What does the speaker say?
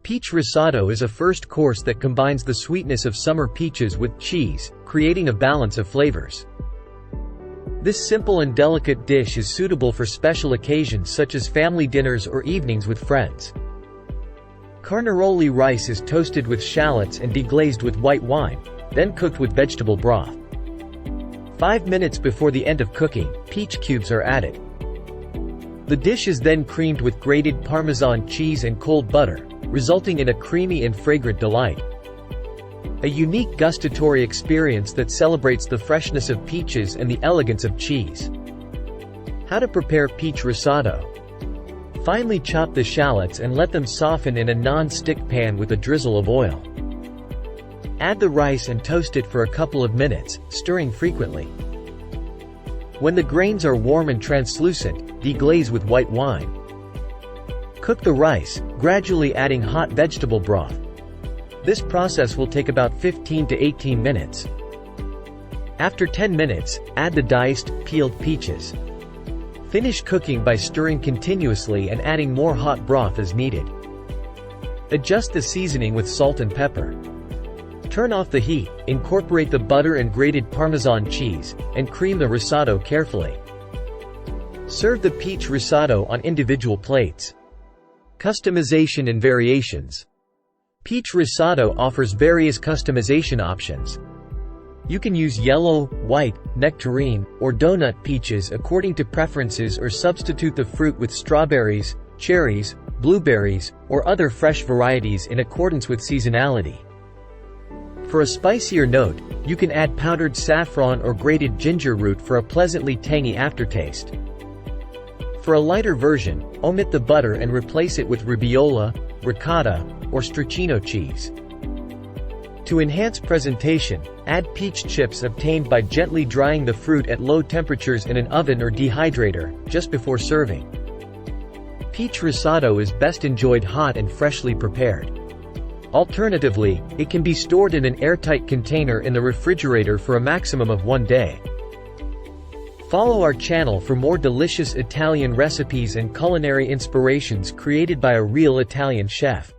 Peach risotto is a first course that combines the sweetness of summer peaches with cheese, creating a balance of flavors. This simple and delicate dish is suitable for special occasions such as family dinners or evenings with friends. Carnaroli rice is toasted with shallots and deglazed with white wine, then cooked with vegetable broth. 5 minutes before the end of cooking, peach cubes are added. The dish is then creamed with grated Parmesan cheese and cold butter, resulting in a creamy and fragrant delight. A unique gustatory experience that celebrates the freshness of peaches and the elegance of cheese. How to prepare peach risotto. Finely chop the shallots and let them soften in a non-stick pan with a drizzle of oil. Add the rice and toast it for a couple of minutes, stirring frequently. When the grains are warm and translucent, deglaze with white wine. Cook the rice, gradually adding hot vegetable broth. This process will take about 15 to 18 minutes. After 10 minutes, add the diced, peeled peaches. Finish cooking by stirring continuously and adding more hot broth as needed. Adjust the seasoning with salt and pepper. Turn off the heat, incorporate the butter and grated Parmesan cheese, and cream the risotto carefully. Serve the peach risotto on individual plates. Customization and variations. Peach risotto offers various customization options. You can use yellow, white, nectarine, or donut peaches according to preferences, or substitute the fruit with strawberries, cherries, blueberries, or other fresh varieties in accordance with seasonality. For a spicier note, you can add powdered saffron or grated ginger root for a pleasantly tangy aftertaste. For a lighter version, omit the butter and replace it with ribolla, ricotta, or stracchino cheese. To enhance presentation, add peach chips obtained by gently drying the fruit at low temperatures in an oven or dehydrator, just before serving. Peach risotto is best enjoyed hot and freshly prepared. Alternatively, it can be stored in an airtight container in the refrigerator for a maximum of 1 day. Follow our channel for more delicious Italian recipes and culinary inspirations created by a real Italian chef.